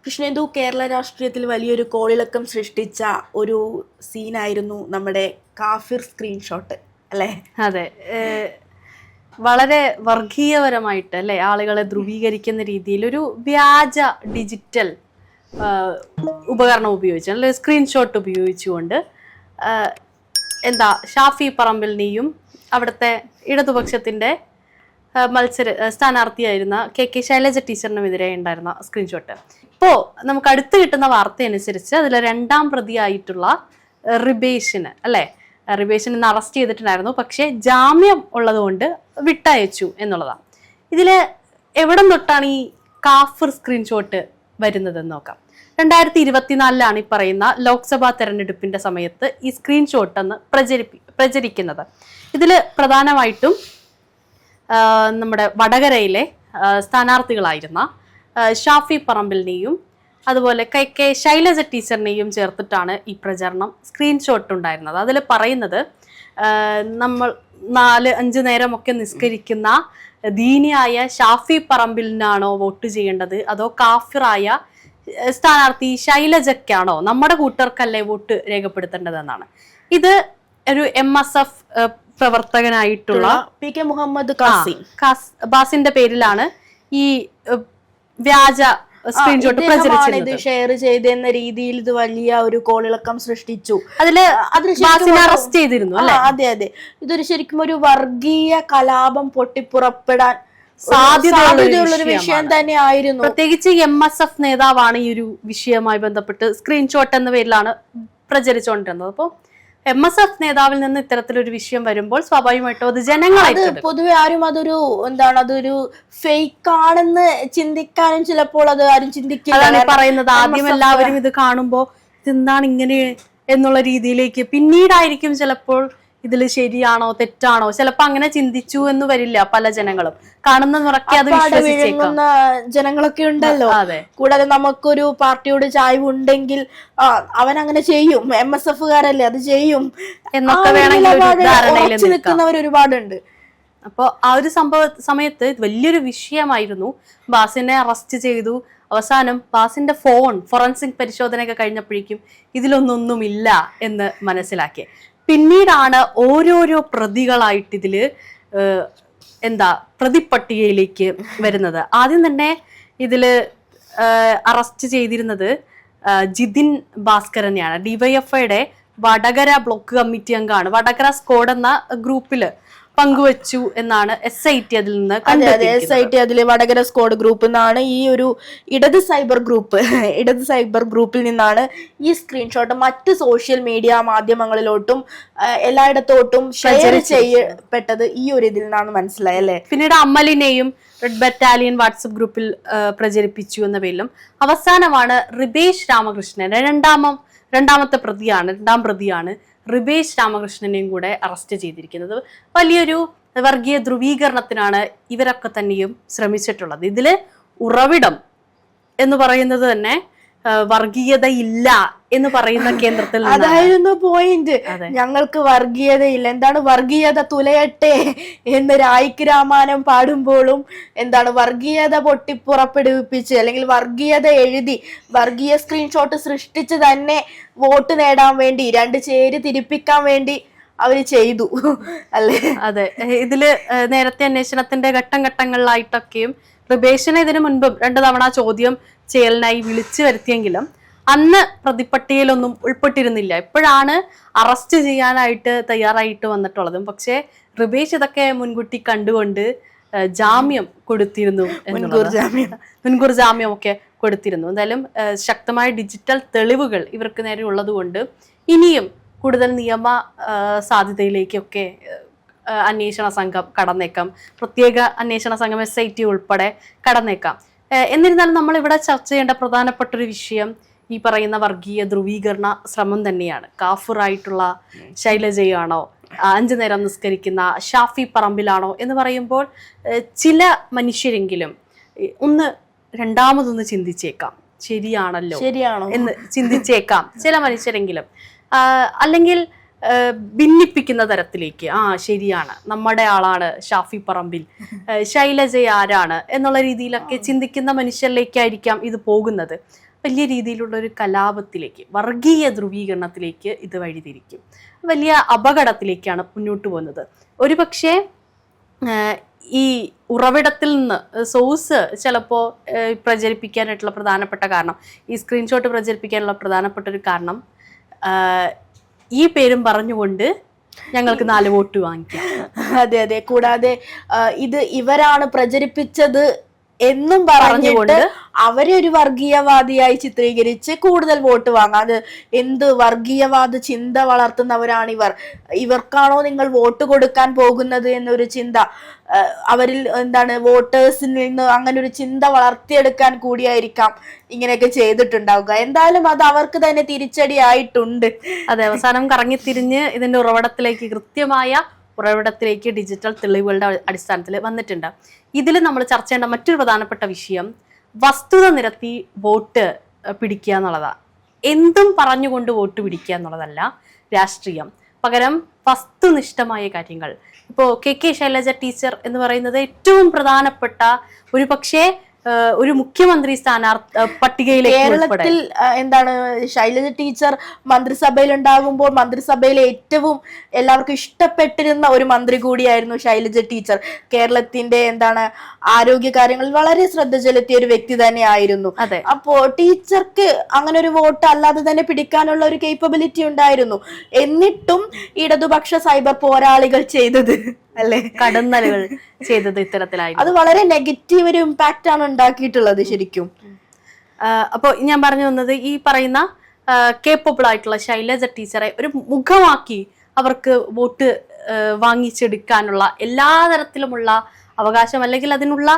കൃഷ്ണേന്ദു കേരള രാഷ്ട്രീയത്തിൽ വലിയൊരു കോളിളക്കം സൃഷ്ടിച്ച ഒരു സീനായിരുന്നു നമ്മുടെ കാഫിർ സ്ക്രീൻഷോട്ട് അല്ലേ? അതെ, വളരെ വർഗീയപരമായിട്ട് അല്ലേ, ആളുകളെ ധ്രുവീകരിക്കുന്ന രീതിയിൽ ഒരു വ്യാജ ഡിജിറ്റൽ ഉപകരണം ഉപയോഗിച്ച് അല്ലെ സ്ക്രീൻഷോട്ട് ഉപയോഗിച്ചുകൊണ്ട് ഷാഫി പറമ്പിലിനെയും അവിടുത്തെ ഇടതുപക്ഷത്തിന്റെ സ്ഥാനാർത്ഥിയായിരുന്ന കെ ശൈലജ ടീച്ചറിനുമെതിരെ ഉണ്ടായിരുന്ന സ്ക്രീൻഷോട്ട്. ഇപ്പോൾ നമുക്ക് അടുത്ത് കിട്ടുന്ന വാർത്ത അനുസരിച്ച് അതിൽ രണ്ടാം പ്രതിയായിട്ടുള്ള റിബേഷിന് ഇന്ന് അറസ്റ്റ് ചെയ്തിട്ടുണ്ടായിരുന്നു. പക്ഷേ ജാമ്യം ഉള്ളതുകൊണ്ട് വിട്ടയച്ചു എന്നുള്ളതാണ്. ഇതില് എവിടം തൊട്ടാണ് ഈ കാഫിർ സ്ക്രീൻഷോട്ട് വരുന്നതെന്ന് നോക്കാം. 2024 ഈ പറയുന്ന ലോക്സഭാ തെരഞ്ഞെടുപ്പിന്റെ സമയത്ത് ഈ സ്ക്രീൻഷോട്ട് എന്ന് പ്രചരിക്കുന്നത്. ഇതില് പ്രധാനമായിട്ടും നമ്മുടെ വടകരയിലെ സ്ഥാനാർത്ഥികളായിരുന്ന ഷാഫി പറമ്പിലിനെയും അതുപോലെ കെ ശൈലജ ടീച്ചറിനെയും ചേർത്തിട്ടാണ് ഈ പ്രചരണം സ്ക്രീൻഷോട്ട് ഉണ്ടായിരുന്നത്. അതിൽ പറയുന്നത് നമ്മൾ 4-5 നേരമൊക്കെ നിസ്കരിക്കുന്ന ദീനിയായ ഷാഫി പറമ്പിലിനാണോ വോട്ട് ചെയ്യേണ്ടത്, അതോ കാഫിറായ സ്ഥാനാർത്ഥി ശൈലജയ്ക്കാണോ, നമ്മുടെ കൂട്ടർക്കല്ലേ വോട്ട് രേഖപ്പെടുത്തേണ്ടതെന്നാണ്. ഇത് ഒരു MSF പ്രവർത്തകനായിട്ടുള്ള PK മുഹമ്മദ് ബാസിന്റെ പേരിലാണ് ഈ വ്യാജ സ്ക്രീൻഷോട്ട് പ്രചരിച്ചത്. ഷെയർ ചെയ്തെന്ന രീതിയിൽ ഇത് വലിയ ഒരു കോളിളക്കം സൃഷ്ടിച്ചു. അറസ്റ്റ് ചെയ്തിരുന്നു അല്ലെ? അതെ, ഇതൊരു ശരിക്കും ഒരു വർഗീയ കലാപം പൊട്ടിപ്പുറപ്പെടാൻ സാധ്യതയുള്ളൊരു വിഷയം തന്നെ ആയിരുന്നു. പ്രത്യേകിച്ച് MSF നേതാവാണ് ഈ ഒരു വിഷയവുമായി ബന്ധപ്പെട്ട് സ്ക്രീൻഷോട്ട് എന്ന പേരിലാണ് പ്രചരിച്ചുകൊണ്ടിരുന്നത്. അപ്പോൾ MSF നേതാവിൽ നിന്ന് ഇത്തരത്തിലൊരു വിഷയം വരുമ്പോൾ സ്വാഭാവികമായിട്ടും അത് ജനങ്ങളെ പൊതുവെ ആരും അതൊരു ഫേക്ക് ആണെന്ന് ചിന്തിക്കാനും ചിലപ്പോൾ അത് ആരും ചിന്തിക്കില്ല. പറയുന്നത് ആദ്യം എല്ലാവരും ഇത് കാണുമ്പോ ഇതെന്താണ് ഇങ്ങനെ എന്നുള്ള രീതിയിലേക്ക്, പിന്നീടായിരിക്കും ചിലപ്പോൾ ഇതിൽ ശരിയാണോ തെറ്റാണോ, ചിലപ്പോ അങ്ങനെ ചിന്തിച്ചു എന്ന് വരില്ല. പല ജനങ്ങളും കാണുന്ന മുറക്കെ അത് വിശ്വസിച്ചേക്കുന്ന ജനങ്ങളൊക്കെ ഉണ്ടല്ലോ. കൂടാതെ നമുക്കൊരു പാർട്ടിയോട് ചായ്വ് ഉണ്ടെങ്കിൽ അവൻ അങ്ങനെ ചെയ്യും, MSF കാരല്ലേ അത് ചെയ്യും എന്നൊക്കെ വേണമെങ്കിൽ നിൽക്കുന്നവർ ഒരുപാടുണ്ട്. അപ്പോൾ ആ ഒരു സമയത്ത് വലിയൊരു വിഷയമായിരുന്നു. ബാസിനെ അറസ്റ്റ് ചെയ്തു. അവസാനം ബാസിന്റെ ഫോറൻസിക് പരിശോധനയൊക്കെ കഴിഞ്ഞപ്പോഴേക്കും ഇതിലൊന്നൊന്നുമില്ല എന്ന് മനസ്സിലാക്കി. പിന്നീടാണ് ഓരോരോ പ്രതികളായിട്ട് ഇതില് പ്രതിപട്ടികയിലേക്ക് വരുന്നത്. ആദ്യം തന്നെ ഇതില് അറസ്റ്റ് ചെയ്തിരുന്നത് ജിതിൻ ഭാസ്കരനെയാണ്. DYFIയുടെ വടകര ബ്ലോക്ക് കമ്മിറ്റി അംഗമാണ്. വടകര സ്ക്വാഡ് എന്ന ഗ്രൂപ്പില് പങ്കുവച്ചു എന്നാണ് SIT അതിൽ നിന്ന് SIT അതിലെ വടകര സ്ക്വാഡ് ഗ്രൂപ്പ് എന്നാണ് ഈ ഒരു ഇടത് സൈബർ ഗ്രൂപ്പിൽ നിന്നാണ് ഈ സ്ക്രീൻഷോട്ട് മറ്റ് സോഷ്യൽ മീഡിയ മാധ്യമങ്ങളിലോട്ടും എല്ലായിടത്തോട്ടും ഷെയർ ചെയ്യപ്പെട്ടത് ഈ ഒരു ഇതിൽ നിന്നാണ് മനസ്സിലായല്ലേ. പിന്നീട് അമലിനെയും റെഡ് ബറ്റാലിയൻ വാട്സപ്പ് ഗ്രൂപ്പിൽ പ്രചരിപ്പിച്ചു എന്ന പേരിലും അവസാനമാണ് റിബേഷ് രാമകൃഷ്ണൻ രണ്ടാം പ്രതിയാണ് റിബേഷ് രാമകൃഷ്ണനെയും കൂടെ അറസ്റ്റ് ചെയ്തിരിക്കുന്നത്. വലിയൊരു വർഗീയ ധ്രുവീകരണത്തിനാണ് ഇവരൊക്കെ തന്നെയും ശ്രമിച്ചിട്ടുള്ളത്. ഇതില് ഉറവിടം എന്ന് പറയുന്നത് തന്നെ വർഗീയതയില്ല എന്ന് പറയുന്ന കേന്ദ്രത്തിൽ അതായിരുന്നു പോയിന്റ്. ഞങ്ങൾക്ക് വർഗീയതയില്ല, എന്താണ് വർഗീയത തുലയട്ടെ എന്ന് രായിക്ക് രാമായണം പാടുമ്പോഴും വർഗീയത പൊട്ടിപ്പുറപ്പെടുവിപ്പിച്ച് അല്ലെങ്കിൽ വർഗീയത എഴുതി വർഗീയ സ്ക്രീൻഷോട്ട് സൃഷ്ടിച്ച് തന്നെ വോട്ട് നേടാൻ വേണ്ടി 2 ചേരി തിരിപ്പിക്കാൻ വേണ്ടി അവര് ചെയ്തു അല്ലേ? അതെ, ഇതില് നേരത്തെ അന്വേഷണത്തിന്റെ ഘട്ടങ്ങളിലായിട്ടൊക്കെയും റിബേഷിനെ ഇതിനു മുൻപും 2 തവണ ചോദ്യം ചെയ്യലിനായി വിളിച്ചു വരുത്തിയെങ്കിലും അന്ന് പ്രതിപട്ടികയിലൊന്നും ഉൾപ്പെട്ടിരുന്നില്ല. ഇപ്പോഴാണ് അറസ്റ്റ് ചെയ്യാനായിട്ട് തയ്യാറായിട്ട് വന്നിട്ടുള്ളതും. പക്ഷേ റിബേഷ് ഇതൊക്കെ മുൻകൂട്ടി കണ്ടുകൊണ്ട് ജാമ്യം കൊടുത്തിരുന്നു, മുൻകൂർ ജാമ്യം ഒക്കെ കൊടുത്തിരുന്നു. എന്തായാലും ശക്തമായ ഡിജിറ്റൽ തെളിവുകൾ ഇവർക്ക് നേരെ ഉള്ളത് കൊണ്ട് ഇനിയും കൂടുതൽ നിയമ സാധ്യതയിലേക്കൊക്കെ അന്വേഷണ സംഘം കടന്നേക്കാം. പ്രത്യേക അന്വേഷണ സംഘം SIT ഉൾപ്പെടെ കടന്നേക്കാം. എന്നിരുന്നാലും നമ്മൾ ഇവിടെ ചർച്ച ചെയ്യേണ്ട പ്രധാനപ്പെട്ട ഒരു വിഷയം ഈ പറയുന്ന വർഗീയ ധ്രുവീകരണ ശ്രമം തന്നെയാണ്. കാഫിറായിട്ടുള്ള ശൈലജയാണോ, 5 നേരം നിസ്കരിക്കുന്ന ഷാഫി പറമ്പിലാണോ എന്ന് പറയുമ്പോൾ ചില മനുഷ്യരെങ്കിലും രണ്ടാമതൊന്ന് ചിന്തിച്ചേക്കാം, ശരിയാണോ എന്ന് ചിന്തിച്ചേക്കാം ചില മനുഷ്യരെങ്കിലും. അല്ലെങ്കിൽ ഭിന്നിപ്പിക്കുന്ന തരത്തിലേക്ക് ശരിയാണ്, നമ്മുടെ ആളാണ് ഷാഫി പറമ്പിൽ, ശൈലജ ആരാണ് എന്നുള്ള രീതിയിലൊക്കെ ചിന്തിക്കുന്ന മനുഷ്യരിലേക്കായിരിക്കാം ഇത് പോകുന്നത്. വലിയ രീതിയിലുള്ള ഒരു കലാപത്തിലേക്ക്, വർഗീയ ധ്രുവീകരണത്തിലേക്ക് ഇത് വഴിതിരിക്കും. വലിയ അപകടത്തിലേക്കാണ് മുന്നോട്ട് പോകുന്നത്. ഒരുപക്ഷെ ഈ ഉറവിടത്തിൽ നിന്ന് സോഴ്സ് ചിലപ്പോൾ പ്രചരിപ്പിക്കാനായിട്ടുള്ള പ്രധാനപ്പെട്ട കാരണം, ഈ സ്ക്രീൻഷോട്ട് പ്രചരിപ്പിക്കാനുള്ള പ്രധാനപ്പെട്ട ഒരു കാരണം, ഈ പേരും പറഞ്ഞുകൊണ്ട് ഞങ്ങൾക്ക് 4 വോട്ട് വാങ്ങിക്കാം. അതെ അതെ. കൂടാതെ ഇത് ഇവരാണ് പ്രചരിപ്പിച്ചത് എന്നും പറഞ്ഞുകൊണ്ട് അവരെ ഒരു വർഗീയവാദിയായി ചിത്രീകരിച്ച് കൂടുതൽ വോട്ട് വാങ്ങാം. അത് എന്ത് വർഗീയവാദ ചിന്ത വളർത്തുന്നവരാണ് ഇവർ, ഇവർക്കാണോ നിങ്ങൾ വോട്ട് കൊടുക്കാൻ പോകുന്നത് എന്നൊരു ചിന്ത അവരിൽ വോട്ടേഴ്സിൽ നിന്ന് അങ്ങനെ ഒരു ചിന്ത വളർത്തിയെടുക്കാൻ കൂടിയായിരിക്കാം ഇങ്ങനെയൊക്കെ ചെയ്തിട്ടുണ്ടാവുക. എന്തായാലും അത് അവർക്ക് തന്നെ തിരിച്ചടി ആയിട്ടുണ്ട്. അതെ, അവസാനം കറങ്ങിത്തിരിഞ്ഞ് ഇതിന്റെ ഉറവിടത്തിലേക്ക്, കൃത്യമായ ഉറവിടത്തിലേക്ക് ഡിജിറ്റൽ തെളിവുകളുടെ അടിസ്ഥാനത്തിൽ വന്നിട്ടുണ്ട്. ഇതിൽ നമ്മൾ ചർച്ച ചെയ്യേണ്ട മറ്റൊരു പ്രധാനപ്പെട്ട വിഷയം വസ്തുത നിരത്തി വോട്ട് പിടിക്കുക എന്നുള്ളതാണ്. എന്തും പറഞ്ഞുകൊണ്ട് വോട്ട് പിടിക്കുക എന്നുള്ളതല്ല രാഷ്ട്രീയം. പകരം വസ്തുനിഷ്ഠമായ കാര്യങ്ങൾ. ഇപ്പോൾ കെ ശൈലജ ടീച്ചർ എന്ന് പറയുന്നത് ഏറ്റവും പ്രധാനപ്പെട്ട ഒരു പക്ഷേ ഒരു മുഖ്യമന്ത്രി പട്ടികയിലേക്ക് കേരളത്തിൽ ശൈലജ ടീച്ചർ മന്ത്രിസഭയിൽ ഉണ്ടാകുമ്പോൾ മന്ത്രിസഭയിൽ ഏറ്റവും എല്ലാവർക്കും ഇഷ്ടപ്പെട്ടിരുന്ന ഒരു മന്ത്രി കൂടിയായിരുന്നു ശൈലജ ടീച്ചർ. കേരളത്തിന്റെ ആരോഗ്യ കാര്യങ്ങളിൽ വളരെ ശ്രദ്ധ ചെലുത്തിയ ഒരു വ്യക്തി തന്നെയായിരുന്നു. അപ്പോ ടീച്ചർക്ക് അങ്ങനെ ഒരു വോട്ട് അല്ലാതെ തന്നെ പിടിക്കാനുള്ള ഒരു കേപ്പബിലിറ്റി ഉണ്ടായിരുന്നു. എന്നിട്ടും ഇടതുപക്ഷ സൈബർ പോരാളികൾ ചെയ്തത് അല്ലെ, കടന്നലുകൾ ചെയ്തത് ഇത്തരത്തിലായി. അത് വളരെ നെഗറ്റീവ് ഒരു ഇമ്പാക്റ്റ് ആണ് ഉണ്ടാക്കിയിട്ടുള്ളത് ശരിക്കും. അപ്പോൾ ഞാൻ പറഞ്ഞു വന്നത്, ഈ പറയുന്ന കേപ്പബിൾ ആയിട്ടുള്ള ശൈലജ ടീച്ചറെ ഒരു മുഖമാക്കി അവർക്ക് വോട്ട് വാങ്ങിച്ചെടുക്കാനുള്ള എല്ലാ തരത്തിലുമുള്ള അവകാശം, അല്ലെങ്കിൽ അതിനുള്ള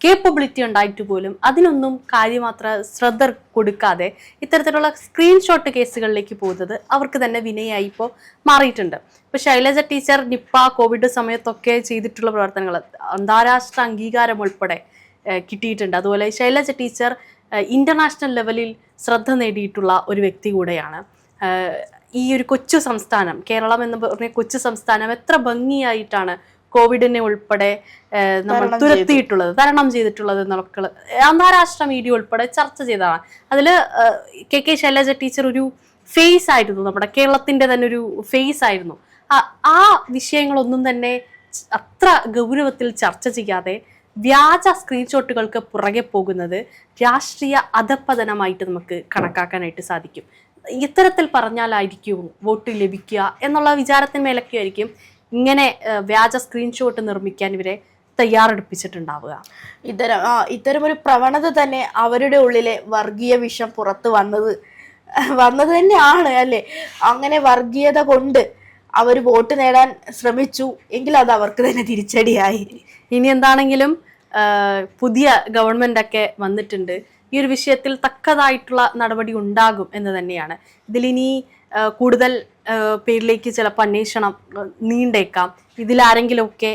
കേപ്പബിലിറ്റി ഉണ്ടായിട്ട് പോലും അതിനൊന്നും കാര്യമാത്ര ശ്രദ്ധ കൊടുക്കാതെ ഇത്തരത്തിലുള്ള സ്ക്രീൻഷോട്ട് കേസുകളിലേക്ക് പോകുന്നത് അവർക്ക് തന്നെ വിനയായി ഇപ്പോൾ മാറിയിട്ടുണ്ട്. ഇപ്പോൾ ശൈലജ ടീച്ചർ നിപ്പ കോവിഡ് സമയത്തൊക്കെ ചെയ്തിട്ടുള്ള പ്രവർത്തനങ്ങൾ അന്താരാഷ്ട്ര അംഗീകാരം ഉൾപ്പെടെ കിട്ടിയിട്ടുണ്ട്. അതുപോലെ ശൈലജ ടീച്ചർ ഇന്റർനാഷണൽ ലെവലിൽ ശ്രദ്ധ നേടിയിട്ടുള്ള ഒരു വ്യക്തി കൂടെയാണ്. ഈ ഒരു കൊച്ചു സംസ്ഥാനം, കേരളം എന്ന് പറഞ്ഞ കൊച്ചു സംസ്ഥാനം എത്ര ഭംഗിയായിട്ടാണ് കോവിഡിനെ ഉൾപ്പെടെ നമ്മൾ തുരത്തിയിട്ടുള്ളത്, തരണം ചെയ്തിട്ടുള്ളത് നമുക്ക് അന്താരാഷ്ട്ര മീഡിയ ഉൾപ്പെടെ ചർച്ച ചെയ്തതാണ്. അതിൽ കെ ശൈലജ ടീച്ചർ ഒരു ഫേസ് ആയിരുന്നു, നമ്മുടെ കേരളത്തിന്റെ തന്നെ ഒരു ഫേസ് ആയിരുന്നു. ആ വിഷയങ്ങളൊന്നും തന്നെ അത്ര ഗൗരവത്തിൽ ചർച്ച ചെയ്യാതെ വ്യാജ സ്ക്രീൻഷോട്ടുകൾക്ക് പുറകെ പോകുന്നത് രാഷ്ട്രീയ അധപ്പതനമായിട്ട് നമുക്ക് കണക്കാക്കാനായിട്ട് സാധിക്കും. ഇത്തരത്തിൽ പറഞ്ഞാലായിരിക്കും വോട്ട് ലഭിക്കുക എന്നുള്ള വിചാരത്തിന്മേലൊക്കെ ആയിരിക്കും ഇങ്ങനെ വ്യാജ സ്ക്രീൻഷോട്ട് നിർമ്മിക്കാൻ ഇവരെ തയ്യാറെടുപ്പിച്ചിട്ടുണ്ടാവുക. ഇത്തരം ഒരു പ്രവണത തന്നെ അവരുടെ ഉള്ളിലെ വർഗീയ വിഷം പുറത്ത് വന്നത് തന്നെയാണ് അല്ലെ. അങ്ങനെ വർഗീയത കൊണ്ട് അവർ വോട്ട് നേടാൻ ശ്രമിച്ചു എങ്കിൽ അത് അവർക്ക് തന്നെ തിരിച്ചടിയായി. ഇനി എന്താണെങ്കിലും പുതിയ ഗവൺമെന്റ് ഒക്കെ വന്നിട്ടുണ്ട്. ഈ ഒരു വിഷയത്തിൽ തക്കതായിട്ടുള്ള നടപടി ഉണ്ടാകും എന്ന് തന്നെയാണ്. ഇതിലിനി കൂടുതൽ പേരിലേക്ക് ചിലപ്പോൾ അന്വേഷണം നീണ്ടേക്കാം. ഇതിലാരെങ്കിലുമൊക്കെ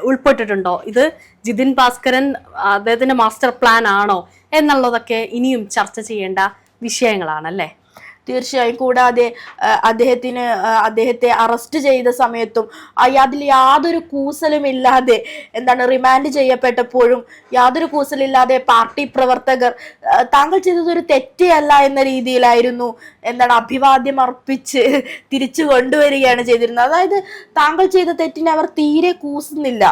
ഉൾപ്പെട്ടിട്ടുണ്ടോ, ഇത് ജിതിൻ ഭാസ്കരൻ അദ്ദേഹത്തിന്റെ മാസ്റ്റർ പ്ലാൻ ആണോ എന്നുള്ളതൊക്കെ ഇനിയും ചർച്ച ചെയ്യേണ്ട വിഷയങ്ങളാണല്ലേ. തീർച്ചയായും. കൂടാതെ അദ്ദേഹത്തെ അറസ്റ്റ് ചെയ്ത സമയത്തും അതിൽ യാതൊരു കൂസലും ഇല്ലാതെ റിമാൻഡ് ചെയ്യപ്പെട്ടപ്പോഴും യാതൊരു കൂസലില്ലാതെ പാർട്ടി പ്രവർത്തകർ താങ്കൾ ചെയ്തത് ഒരു തെറ്റേ അല്ല എന്ന രീതിയിലായിരുന്നു അഭിവാദ്യം അർപ്പിച്ച് തിരിച്ചു കൊണ്ടുവരികയാണ് ചെയ്തിരുന്നത്. അതായത് താങ്കൾ ചെയ്ത തെറ്റിനെ അവർ തീരെ കൂസുന്നില്ല,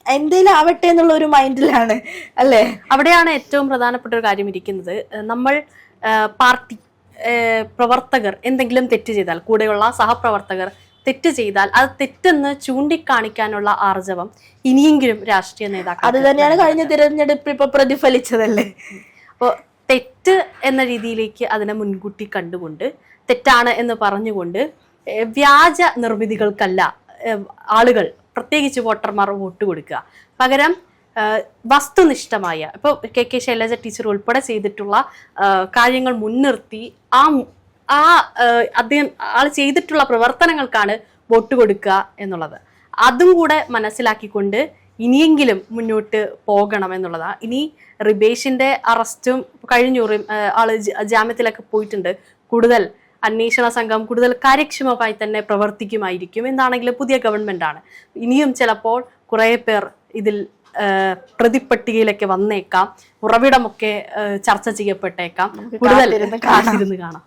എന്തേലും ആവട്ടെ എന്നുള്ള ഒരു മൈൻഡിലാണ് അല്ലേ. അവിടെയാണ് ഏറ്റവും പ്രധാനപ്പെട്ട ഒരു കാര്യം ഇരിക്കുന്നത്. നമ്മൾ പാർട്ടി പ്രവർത്തകർ എന്തെങ്കിലും തെറ്റ് ചെയ്താൽ, കൂടെയുള്ള സഹപ്രവർത്തകർ തെറ്റ് ചെയ്താൽ അത് തെറ്റെന്ന് ചൂണ്ടിക്കാണിക്കാനുള്ള ആർജവം ഇനിയെങ്കിലും രാഷ്ട്രീയ നേതാക്കൾ, അത് തന്നെയാണ് കഴിഞ്ഞ തിരഞ്ഞെടുപ്പ് ഇപ്പൊ പ്രതിഫലിച്ചതല്ലേ. അപ്പോൾ തെറ്റ് എന്ന രീതിയിലേക്ക് അതിനെ മുൻകൂട്ടി കണ്ടുകൊണ്ട്, തെറ്റാണ് എന്ന് പറഞ്ഞുകൊണ്ട് വ്യാജ നിർമ്മിതികൾക്കല്ല ആളുകൾ, പ്രത്യേകിച്ച് വോട്ടർമാർ വോട്ട് കൊടുക്കുക. പകരം വസ്തുനിഷ്ഠമായ, ഇപ്പോൾ കെ ശൈലജ ടീച്ചർ ഉൾപ്പെടെ ചെയ്തിട്ടുള്ള കാര്യങ്ങൾ മുൻനിർത്തി അദ്ദേഹം ആൾ ചെയ്തിട്ടുള്ള പ്രവർത്തനങ്ങൾക്കാണ് വോട്ട് കൊടുക്കുക എന്നുള്ളത്. അതും കൂടെ മനസ്സിലാക്കിക്കൊണ്ട് ഇനിയെങ്കിലും മുന്നോട്ട് പോകണം എന്നുള്ളതാണ്. ഇനി റിബേഷിന്റെ അറസ്റ്റും കഴിഞ്ഞു, ആള് ജാമ്യത്തിലൊക്കെ പോയിട്ടുണ്ട്. കൂടുതൽ അന്വേഷണ സംഘം കൂടുതൽ കാര്യക്ഷമമായി തന്നെ പ്രവർത്തിക്കുമായിരിക്കും. എന്താണെങ്കിലും പുതിയ ഗവൺമെന്റ് ആണ്. ഇനിയും ചിലപ്പോൾ കുറെ പേർ ഇതിൽ പ്രതിപ്പട്ടികയിലൊക്കെ വന്നേക്കാം, ഉറവിടമൊക്കെ ചർച്ച ചെയ്യപ്പെട്ടേക്കാം. കൂടുതൽ കാത്തിരുന്ന് കാണാം.